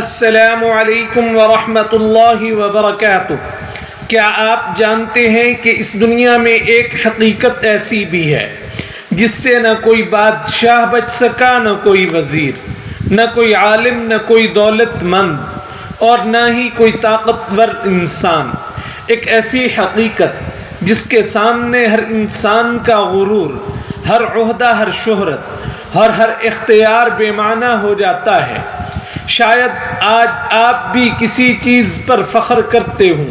السلام علیکم ورحمۃ اللہ وبرکاتہ۔ کیا آپ جانتے ہیں کہ اس دنیا میں ایک حقیقت ایسی بھی ہے جس سے نہ کوئی بادشاہ بچ سکا، نہ کوئی وزیر، نہ کوئی عالم، نہ کوئی دولت مند اور نہ ہی کوئی طاقتور انسان؟ ایک ایسی حقیقت جس کے سامنے ہر انسان کا غرور، ہر عہدہ، ہر شہرت اور ہر اختیار بے معنی ہو جاتا ہے۔ شاید آج آپ بھی کسی چیز پر فخر کرتے ہوں،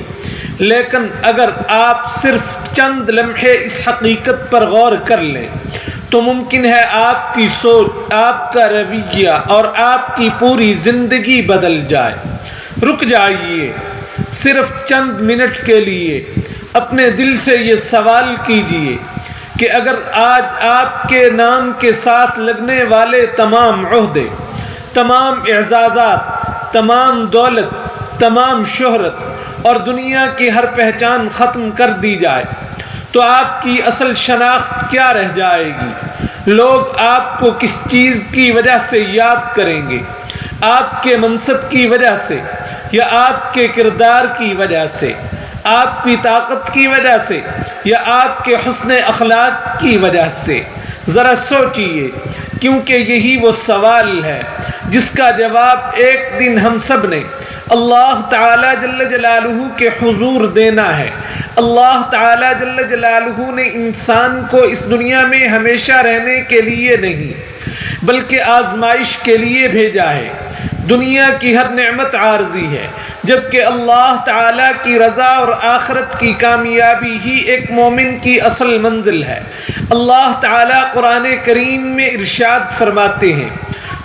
لیکن اگر آپ صرف چند لمحے اس حقیقت پر غور کر لیں تو ممکن ہے آپ کی سوچ، آپ کا رویہ اور آپ کی پوری زندگی بدل جائے۔ رک جائیے، صرف چند منٹ کے لیے اپنے دل سے یہ سوال کیجئے کہ اگر آج آپ کے نام کے ساتھ لگنے والے تمام عہدے، تمام اعزازات، تمام دولت، تمام شہرت اور دنیا کی ہر پہچان ختم کر دی جائے تو آپ کی اصل شناخت کیا رہ جائے گی؟ لوگ آپ کو کس چیز کی وجہ سے یاد کریں گے؟ آپ کے منصب کی وجہ سے یا آپ کے کردار کی وجہ سے؟ آپ کی طاقت کی وجہ سے یا آپ کے حسن اخلاق کی وجہ سے؟ ذرا سوچئے، کیونکہ یہی وہ سوال ہے جس کا جواب ایک دن ہم سب نے اللہ تعالیٰ جل جلالہ کے حضور دینا ہے۔ اللہ تعالیٰ جل جلالہ نے انسان کو اس دنیا میں ہمیشہ رہنے کے لیے نہیں بلکہ آزمائش کے لیے بھیجا ہے۔ دنیا کی ہر نعمت عارضی ہے، جبکہ اللہ تعالیٰ کی رضا اور آخرت کی کامیابی ہی ایک مومن کی اصل منزل ہے۔ اللہ تعالیٰ قرآن کریم میں ارشاد فرماتے ہیں،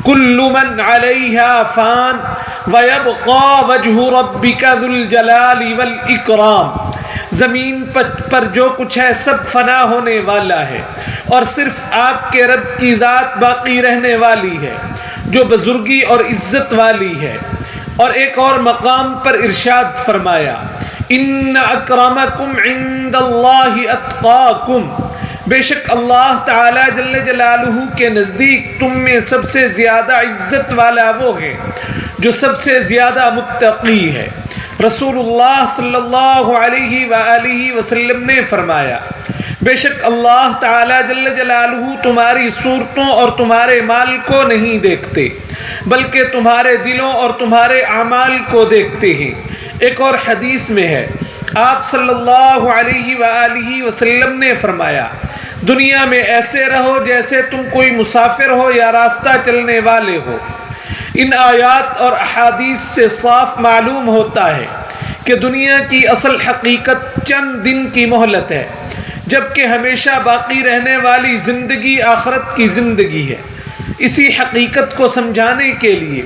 کل من علیہا فان ویبقى وجہ ربک ذو الجلال والاکرام۔ زمین پر جو کچھ ہے سب فنا ہونے والا ہے اور صرف آپ کے رب کی ذات باقی رہنے والی ہے جو بزرگی اور عزت والی ہے۔ اور ایک اور مقام پر ارشاد فرمایا، ان اکرمکم عند اللہ اتقاکم۔ بے شک اللہ تعالیٰ جل جلالہ کے نزدیک تم میں سب سے زیادہ عزت والا وہ ہے جو سب سے زیادہ متقی ہے۔ رسول اللہ صلی اللہ علیہ وآلہ وسلم نے فرمایا، بے شک اللہ تعالیٰ جل جلالہ تمہاری صورتوں اور تمہارے مال کو نہیں دیکھتے بلکہ تمہارے دلوں اور تمہارے اعمال کو دیکھتے ہیں۔ ایک اور حدیث میں ہے، آپ صلی اللہ علیہ وآلہ وسلم نے فرمایا، دنیا میں ایسے رہو جیسے تم کوئی مسافر ہو یا راستہ چلنے والے ہو۔ ان آیات اور احادیث سے صاف معلوم ہوتا ہے کہ دنیا کی اصل حقیقت چند دن کی مہلت ہے، جبکہ ہمیشہ باقی رہنے والی زندگی آخرت کی زندگی ہے۔ اسی حقیقت کو سمجھانے کے لیے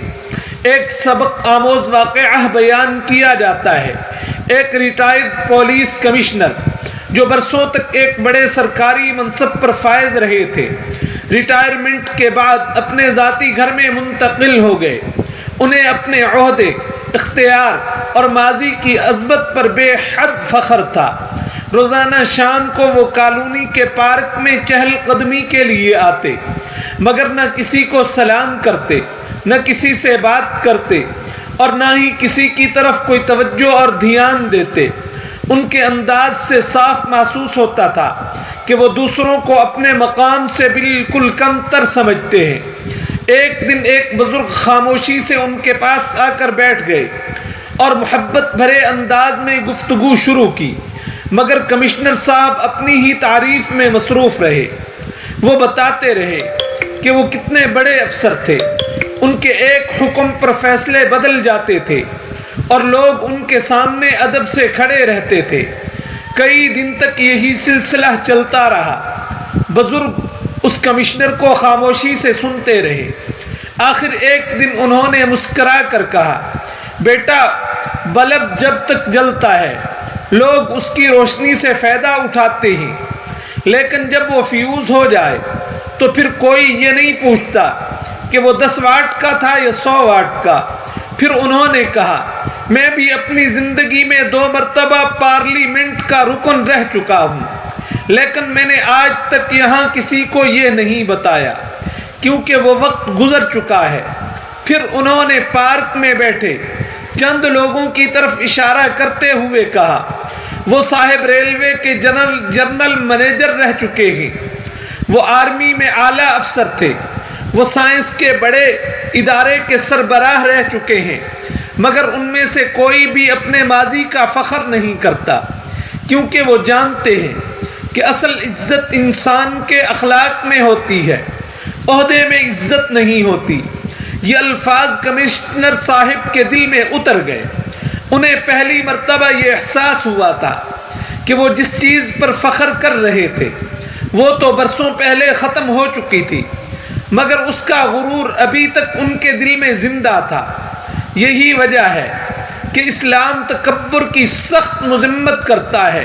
ایک سبق آموز واقعہ بیان کیا جاتا ہے۔ ایک ریٹائرڈ پولیس کمشنر جو برسوں تک ایک بڑے سرکاری منصب پر فائز رہے تھے، ریٹائرمنٹ کے بعد اپنے ذاتی گھر میں منتقل ہو گئے۔ انہیں اپنے عہدے، اختیار اور ماضی کی عظمت پر بے حد فخر تھا۔ روزانہ شام کو وہ کالونی کے پارک میں چہل قدمی کے لیے آتے، مگر نہ کسی کو سلام کرتے، نہ کسی سے بات کرتے اور نہ ہی کسی کی طرف کوئی توجہ اور دھیان دیتے۔ ان کے انداز سے صاف محسوس ہوتا تھا کہ وہ دوسروں کو اپنے مقام سے بالکل کم تر سمجھتے ہیں۔ ایک دن ایک بزرگ خاموشی سے ان کے پاس آ کر بیٹھ گئے اور محبت بھرے انداز میں گفتگو شروع کی، مگر کمشنر صاحب اپنی ہی تعریف میں مصروف رہے۔ وہ بتاتے رہے کہ وہ کتنے بڑے افسر تھے، ان کے ایک حکم پر فیصلے بدل جاتے تھے اور لوگ ان کے سامنے ادب سے کھڑے رہتے تھے۔ کئی دن تک یہی سلسلہ چلتا رہا۔ بزرگ اس کمشنر کو خاموشی سے سنتے رہے۔ آخر ایک دن انہوں نے مسکرا کر کہا، بیٹا، بلب جب تک جلتا ہے لوگ اس کی روشنی سے فائدہ اٹھاتے ہیں، لیکن جب وہ فیوز ہو جائے تو پھر کوئی یہ نہیں پوچھتا کہ وہ 10 واٹ کا تھا یا 100 واٹ کا۔ پھر انہوں نے کہا، میں بھی اپنی زندگی میں 2 مرتبہ پارلیمنٹ کا رکن رہ چکا ہوں، لیکن میں نے آج تک یہاں کسی کو یہ نہیں بتایا کیونکہ وہ وقت گزر چکا ہے۔ پھر انہوں نے پارک میں بیٹھے چند لوگوں کی طرف اشارہ کرتے ہوئے کہا، وہ صاحب ریلوے کے جنرل منیجر رہ چکے ہیں، وہ آرمی میں اعلیٰ افسر تھے، وہ سائنس کے بڑے ادارے کے سربراہ رہ چکے ہیں، مگر ان میں سے کوئی بھی اپنے ماضی کا فخر نہیں کرتا، کیونکہ وہ جانتے ہیں کہ اصل عزت انسان کے اخلاق میں ہوتی ہے، عہدے میں عزت نہیں ہوتی۔ یہ الفاظ کمشنر صاحب کے دل میں اتر گئے۔ انہیں پہلی مرتبہ یہ احساس ہوا تھا کہ وہ جس چیز پر فخر کر رہے تھے وہ تو برسوں پہلے ختم ہو چکی تھی، مگر اس کا غرور ابھی تک ان کے دل میں زندہ تھا۔ یہی وجہ ہے کہ اسلام تکبر کی سخت مذمت کرتا ہے۔